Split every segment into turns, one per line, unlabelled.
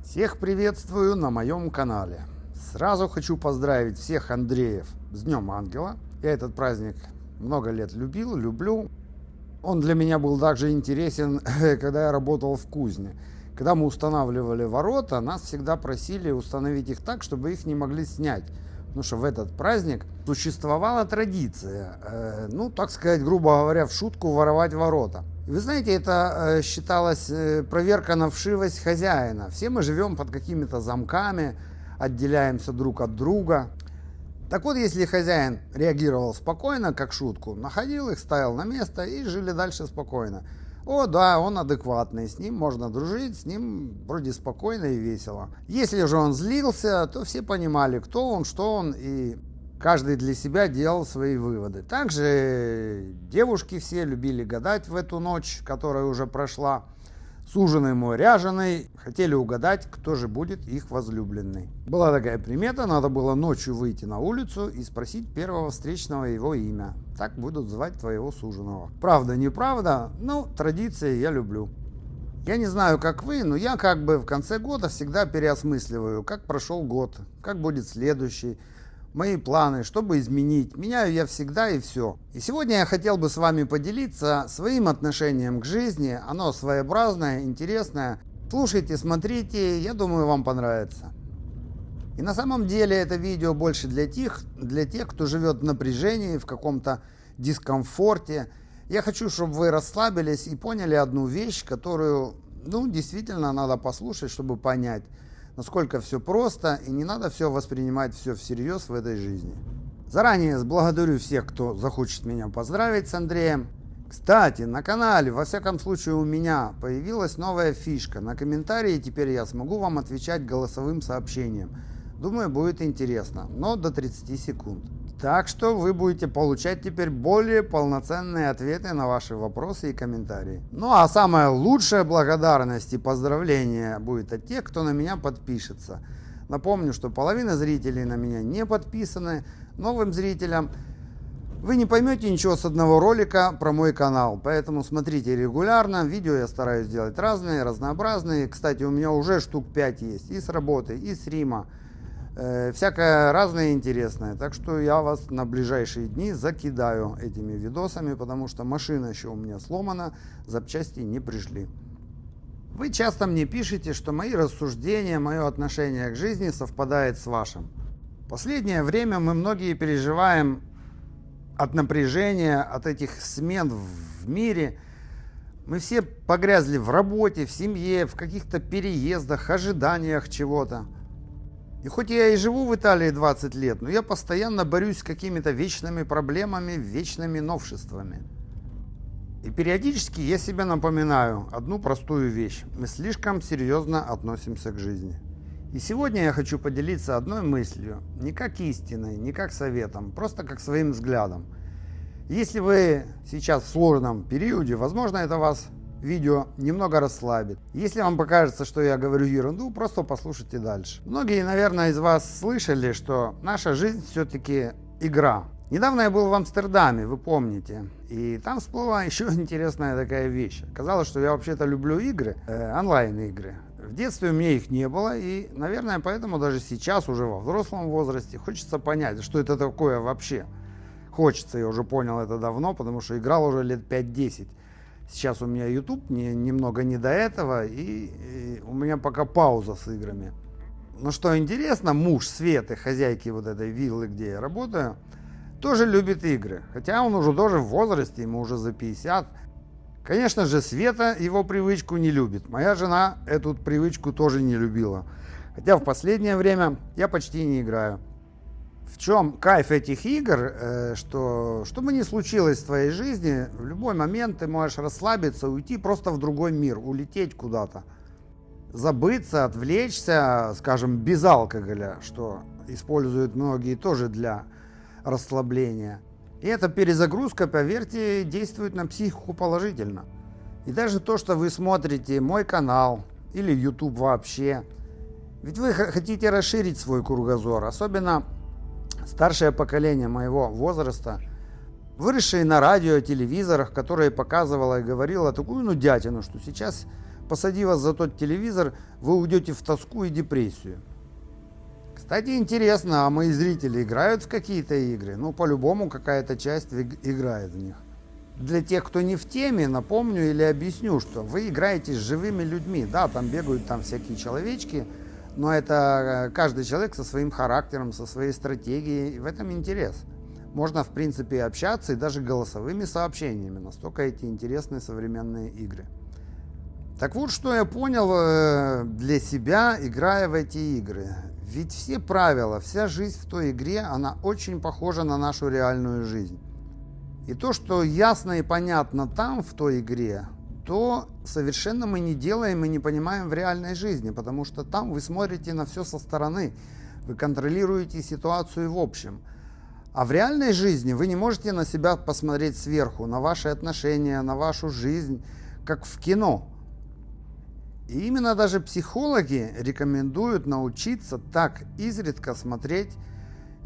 Всех приветствую на моем канале. Сразу хочу поздравить всех Андреев с Днем Ангела. Я этот праздник много лет люблю. Он для меня был также интересен, когда я работал в кузне. Когда мы устанавливали ворота, нас всегда просили установить их так, чтобы их не могли снять. Потому что в этот праздник существовала традиция, так сказать, грубо говоря, в шутку воровать ворота. И вы знаете, это считалось проверка на вшивость хозяина. Все мы живем под какими-то замками, отделяемся друг от друга. Так вот, если хозяин реагировал спокойно, как шутку, находил их, ставил на место и жили дальше спокойно. О, да, он адекватный, с ним можно дружить, с ним вроде спокойно и весело. Если же он злился, то все понимали, кто он, что он, и каждый для себя делал свои выводы. Также девушки все любили гадать в эту ночь, которая уже прошла. Суженый мой ряженый хотели угадать, кто же будет их возлюбленный. Была такая примета, надо было ночью выйти на улицу и спросить первого встречного его имя. Так будут звать твоего суженого. Правда, неправда, но традиции я люблю. Я не знаю, как вы, но я как бы в конце года всегда переосмысливаю, как прошел год, как будет следующий. Мои планы, чтобы изменить. Меняю я всегда и все. И сегодня я хотел бы с вами поделиться своим отношением к жизни. Оно своеобразное, интересное. Слушайте, смотрите, я думаю, вам понравится. И на самом деле это видео больше для тех, кто живет в напряжении, в каком-то дискомфорте. Я хочу, чтобы вы расслабились и поняли одну вещь, которую, действительно надо послушать, чтобы понять, насколько все просто, и не надо все воспринимать все всерьез в этой жизни. Заранее благодарю всех, кто захочет меня поздравить с Андреем. Кстати, на канале, во всяком случае у меня, появилась новая фишка. На комментарии теперь я смогу вам отвечать голосовым сообщением. Думаю, будет интересно, но до 30 секунд. Так что вы будете получать теперь более полноценные ответы на ваши вопросы и комментарии. Ну а самая лучшая благодарность и поздравление будет от тех, кто на меня подпишется. Напомню, что половина зрителей на меня не подписаны. Новым зрителям вы не поймете ничего с одного ролика про мой канал. Поэтому смотрите регулярно. Видео я стараюсь делать разные, разнообразные. Кстати, у меня уже штук 5 есть и с работы, и с Рима. Всякое разное интересное. Так что я вас на ближайшие дни закидаю этими видосами, потому что машина еще у меня сломана, запчасти не пришли. Вы часто мне пишете, что мои рассуждения, мое отношение к жизни совпадает с вашим. Последнее время мы многие переживаем от напряжения, от этих смен в мире. Мы все погрязли в работе, в семье, в каких-то переездах, ожиданиях чего-то. И хоть я и живу в Италии 20 лет, но я постоянно борюсь с какими-то вечными проблемами, вечными новшествами. И периодически я себе напоминаю одну простую вещь. Мы слишком серьезно относимся к жизни. И сегодня я хочу поделиться одной мыслью. Не как истиной, не как советом, просто как своим взглядом. Если вы сейчас в сложном периоде, возможно, это вас видео немного расслабит. Если вам покажется, что я говорю ерунду, просто послушайте дальше. Многие, наверное, из вас слышали, что наша жизнь все-таки игра. Недавно я был в Амстердаме, вы помните, и там всплыла еще интересная такая вещь. Оказалось, что я вообще-то люблю игры, онлайн-игры. В детстве у меня их не было, и, наверное, поэтому даже сейчас, уже во взрослом возрасте, хочется понять, что это такое вообще. Хочется, я уже понял это давно, потому что играл уже лет 5-10. Сейчас у меня YouTube, немного не до этого, и у меня пока пауза с играми. Но что интересно, муж Светы, хозяйки вот этой виллы, где я работаю, тоже любит игры. Хотя он уже тоже в возрасте, ему уже за 50. Конечно же, Света его привычку не любит. Моя жена эту привычку тоже не любила. Хотя в последнее время я почти не играю. В чем кайф этих игр, что бы ни случилось в твоей жизни, в любой момент ты можешь расслабиться, уйти просто в другой мир, улететь куда-то. Забыться, отвлечься, скажем, без алкоголя, что используют многие тоже для расслабления. И эта перезагрузка, поверьте, действует на психику положительно. И даже то, что вы смотрите мой канал или YouTube вообще, ведь вы хотите расширить свой кругозор, особенно старшее поколение моего возраста, выросшие на радио, телевизорах, которые показывало и говорило такую нудятину, что сейчас посади вас за тот телевизор, вы уйдете в тоску и депрессию. Кстати, интересно, а мои зрители играют в какие-то игры? Ну, по-любому какая-то часть играет в них. Для тех, кто не в теме, напомню или объясню, что вы играете с живыми людьми. Да, там бегают там всякие человечки, но это каждый человек со своим характером, со своей стратегией. И в этом интерес. Можно, в принципе, общаться и даже голосовыми сообщениями. Настолько эти интересные современные игры. Так вот, что я понял для себя, играя в эти игры. Ведь все правила, вся жизнь в той игре, она очень похожа на нашу реальную жизнь. И то, что ясно и понятно там, в той игре, то совершенно мы не делаем и не понимаем в реальной жизни, потому что там вы смотрите на все со стороны, вы контролируете ситуацию в общем. А в реальной жизни вы не можете на себя посмотреть сверху, на ваши отношения, на вашу жизнь, как в кино. И именно даже психологи рекомендуют научиться так изредка смотреть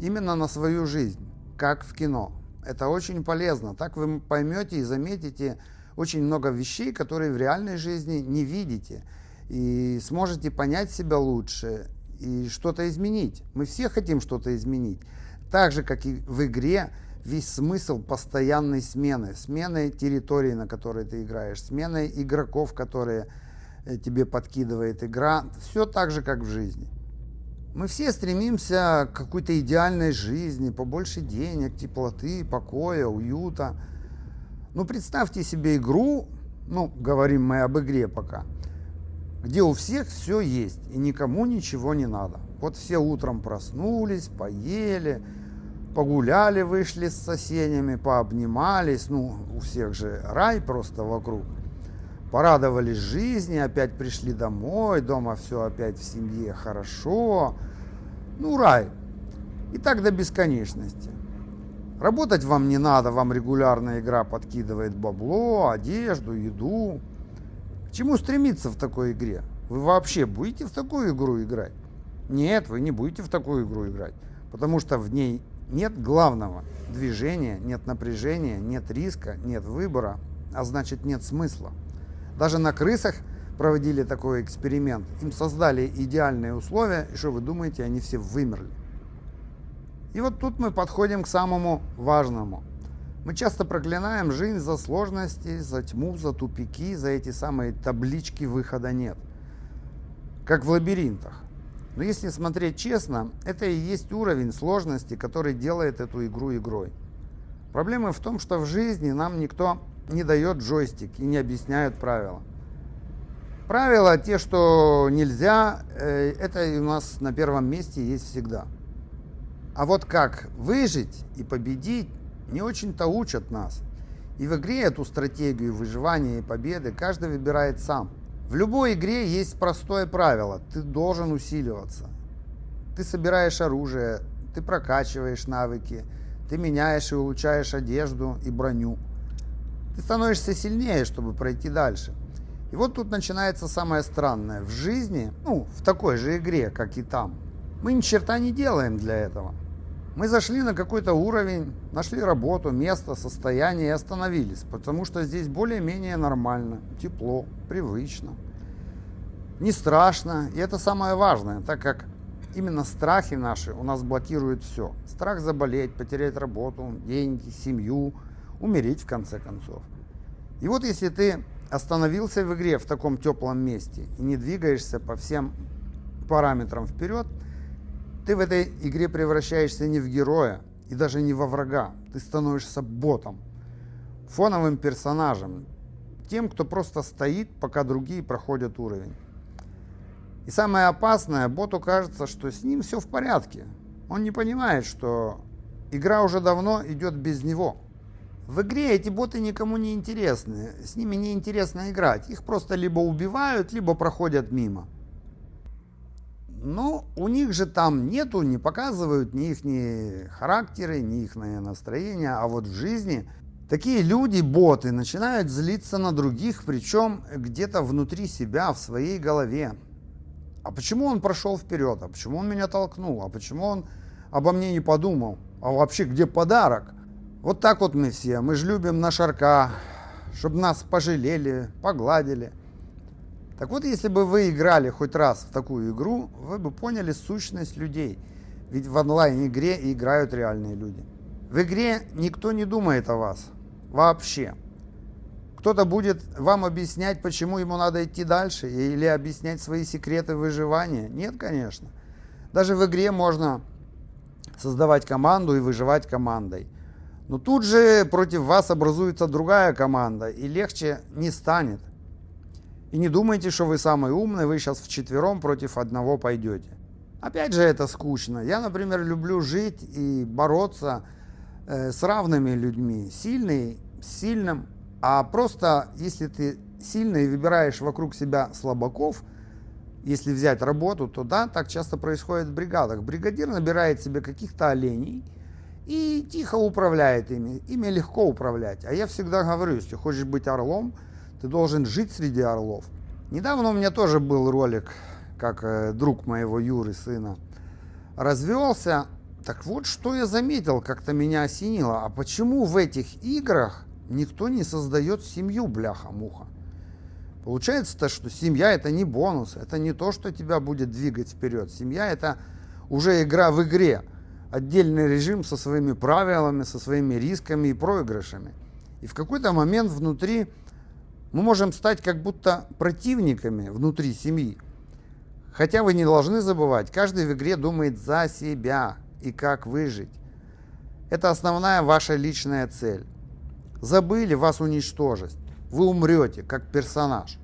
именно на свою жизнь, как в кино. Это очень полезно. Так вы поймете и заметите очень много вещей, которые в реальной жизни не видите. И сможете понять себя лучше и что-то изменить. Мы все хотим что-то изменить. Так же, как и в игре, весь смысл постоянной смены. Смены территории, на которой ты играешь. Смены игроков, которые тебе подкидывает игра. Все так же, как в жизни. Мы все стремимся к какой-то идеальной жизни, побольше денег, теплоты, покоя, уюта. Ну, представьте себе игру, ну, говорим мы об игре пока, где у всех все есть и никому ничего не надо. Вот все утром проснулись, поели, погуляли, вышли с соседями, пообнимались, ну, у всех же рай просто вокруг. Порадовались жизни, опять пришли домой, дома все опять в семье хорошо. Ну, рай. И так до бесконечности. Работать вам не надо, вам регулярная игра подкидывает бабло, одежду, еду. К чему стремиться в такой игре? Вы вообще будете в такую игру играть? Нет, вы не будете в такую игру играть, потому что в ней нет главного движения, нет напряжения, нет риска, нет выбора, а значит нет смысла. Даже на крысах проводили такой эксперимент. Им создали идеальные условия, и что вы думаете, они все вымерли. И вот тут мы подходим к самому важному. Мы часто проклинаем жизнь за сложности, за тьму, за тупики, за эти самые таблички «выхода нет». Как в лабиринтах. Но если смотреть честно, это и есть уровень сложности, который делает эту игру игрой. Проблема в том, что в жизни нам никто не дает джойстик и не объясняют правила. Правила те, что нельзя, это у нас на первом месте есть всегда. А вот как выжить и победить, не очень-то учат нас. И в игре эту стратегию выживания и победы каждый выбирает сам. В любой игре есть простое правило. Ты должен усиливаться. Ты собираешь оружие, ты прокачиваешь навыки, ты меняешь и улучшаешь одежду и броню. Ты становишься сильнее, чтобы пройти дальше. И вот тут начинается самое странное. В жизни, ну, в такой же игре, как и там, мы ни черта не делаем для этого. Мы зашли на какой-то уровень, нашли работу, место, состояние и остановились, потому что здесь более-менее нормально, тепло, привычно, не страшно. И это самое важное, так как именно страхи наши у нас блокируют все. Страх заболеть, потерять работу, деньги, семью, умереть в конце концов. И вот если ты остановился в игре в таком теплом месте и не двигаешься по всем параметрам вперед, ты в этой игре превращаешься не в героя и даже не во врага. Ты становишься ботом, фоновым персонажем, тем, кто просто стоит, пока другие проходят уровень. И самое опасное, боту кажется, что с ним все в порядке. Он не понимает, что игра уже давно идет без него. В игре эти боты никому не интересны, с ними не интересно играть. Их просто либо убивают, либо проходят мимо. Но у них же там нету, не показывают ни их ни характеры, ни их настроение. А вот в жизни такие люди, боты, начинают злиться на других, причем где-то внутри себя, в своей голове. А почему он прошел вперед? А почему он меня толкнул? А почему он обо мне не подумал? А вообще, где подарок? Вот так вот мы все. Мы же любим на шарка, чтобы нас пожалели, погладили. Так вот, если бы вы играли хоть раз в такую игру, вы бы поняли сущность людей. Ведь в онлайн-игре играют реальные люди. В игре никто не думает о вас. Вообще. Кто-то будет вам объяснять, почему ему надо идти дальше, или объяснять свои секреты выживания? Нет, конечно. Даже в игре можно создавать команду и выживать командой. Но тут же против вас образуется другая команда, и легче не станет. И не думайте, что вы самый умный, вы сейчас вчетвером против одного пойдете. Опять же, это скучно. Я, например, люблю жить и бороться с равными людьми. Сильный с сильным. А просто, если ты сильный и выбираешь вокруг себя слабаков, если взять работу, то да, так часто происходит в бригадах. Бригадир набирает себе каких-то оленей и тихо управляет ими. Ими легко управлять. А я всегда говорю, если хочешь быть орлом, ты должен жить среди орлов. Недавно у меня тоже был ролик, как друг моего Юры, сына, развелся. Так вот, что я заметил, как-то меня осенило. А почему в этих играх никто не создает семью, бляха-муха? Получается-то, что семья это не бонус, это не то, что тебя будет двигать вперед. Семья это уже игра в игре. Отдельный режим со своими правилами, со своими рисками и проигрышами. И в какой-то момент внутри мы можем стать как будто противниками внутри семьи. Хотя вы не должны забывать, каждый в игре думает за себя и как выжить. Это основная ваша личная цель. Забыли вас уничтожить. Вы умрете, как персонаж.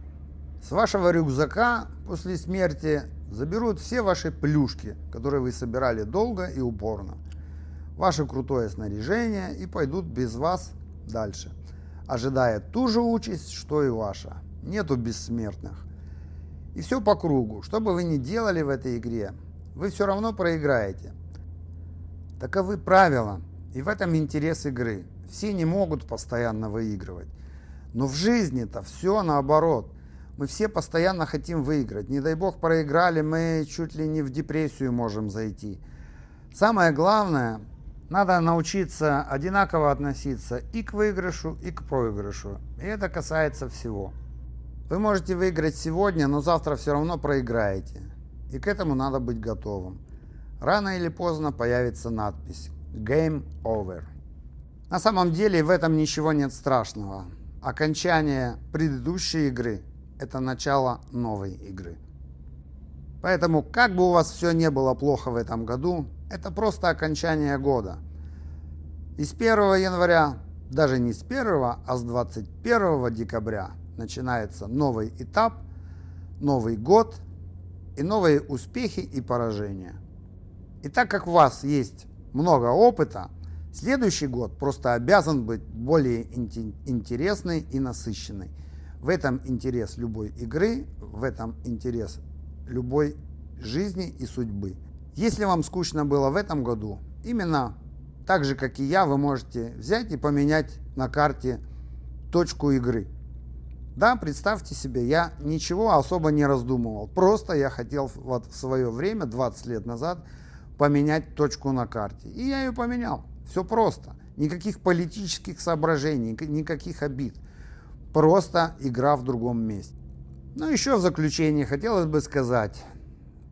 С вашего рюкзака после смерти заберут все ваши плюшки, которые вы собирали долго и упорно. Ваше крутое снаряжение и пойдут без вас дальше, ожидая ту же участь, что и ваша. Нету бессмертных. И все по кругу. Что бы вы ни делали в этой игре, вы все равно проиграете. Таковы правила. И в этом интерес игры. Все не могут постоянно выигрывать. Но в жизни-то все наоборот. Мы все постоянно хотим выиграть. Не дай бог проиграли, мы чуть ли не в депрессию можем зайти. Самое главное, надо научиться одинаково относиться и к выигрышу, и к проигрышу. И это касается всего. Вы можете выиграть сегодня, но завтра все равно проиграете. И к этому надо быть готовым. Рано или поздно появится надпись «Game Over». На самом деле в этом ничего нет страшного. Окончание предыдущей игры – это начало новой игры. Поэтому, как бы у вас все не было плохо в этом году, это просто окончание года. И с 1 января, даже не с 1, а с 21 декабря начинается новый этап, новый год и новые успехи и поражения. И так как у вас есть много опыта, следующий год просто обязан быть более интересный и насыщенный. В этом интерес любой игры, в этом интерес любой жизни и судьбы. Если вам скучно было в этом году, именно так же, как и я, вы можете взять и поменять на карте точку игры. Да, представьте себе, я ничего особо не раздумывал. Просто я хотел вот в свое время, 20 лет назад, поменять точку на карте. И я ее поменял. Все просто. Никаких политических соображений, никаких обид. Просто игра в другом месте. Ну, еще в заключение хотелось бы сказать.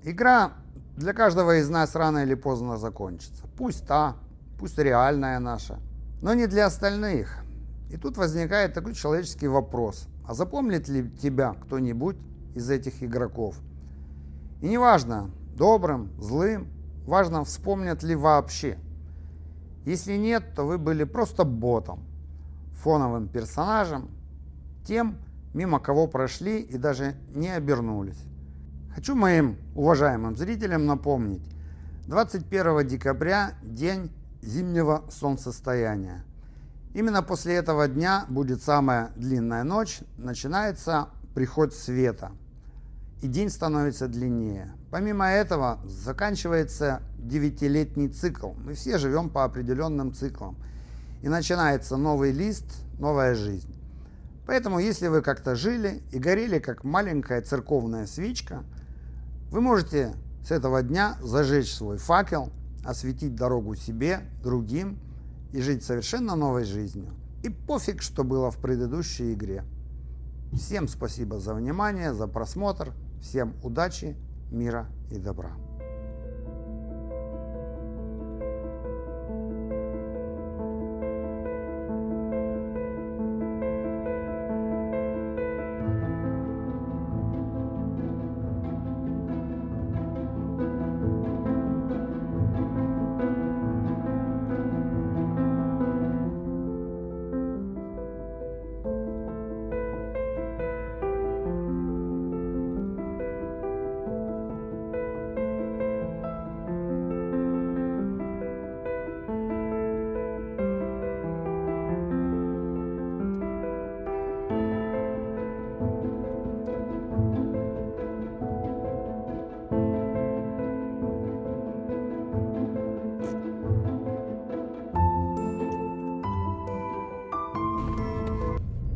Игра для каждого из нас рано или поздно закончится. Пусть реальная наша, но не для остальных. И тут возникает такой человеческий вопрос. А запомнит ли тебя кто-нибудь из этих игроков? И неважно, добрым, злым, важно, вспомнят ли вообще. Если нет, то вы были просто ботом, фоновым персонажем, тем, мимо кого прошли и даже не обернулись. Хочу моим уважаемым зрителям напомнить. 21 декабря – день зимнего солнцестояния. Именно после этого дня будет самая длинная ночь, начинается приход света, и день становится длиннее. Помимо этого, заканчивается 9-летний цикл. Мы все живем по определенным циклам. И начинается новый лист, новая жизнь. Поэтому, если вы как-то жили и горели, как маленькая церковная свечка, вы можете с этого дня зажечь свой факел, осветить дорогу себе, другим и жить совершенно новой жизнью. И пофиг, что было в предыдущей игре. Всем спасибо за внимание, за просмотр. Всем удачи, мира и добра.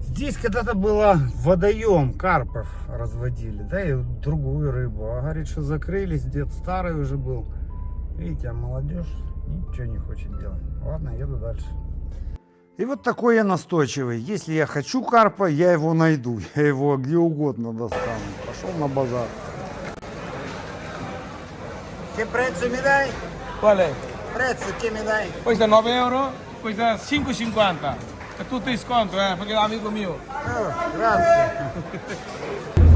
Здесь когда-то было водоем, карпов разводили, да, и другую рыбу. А говорит, что закрылись, дед старый уже был. Видите, а молодежь ничего не хочет делать. Ладно, еду дальше. И вот такой я настойчивый. Если я хочу карпа, я его найду. Я его где угодно достану. Пошел на базар. Che prezzo mi dai?
Qual è?
Prezzo che mi dai?
Questa è 9 euro, questa è 5,50. È tutto in sconto, perché è un amico mio.
Grazie.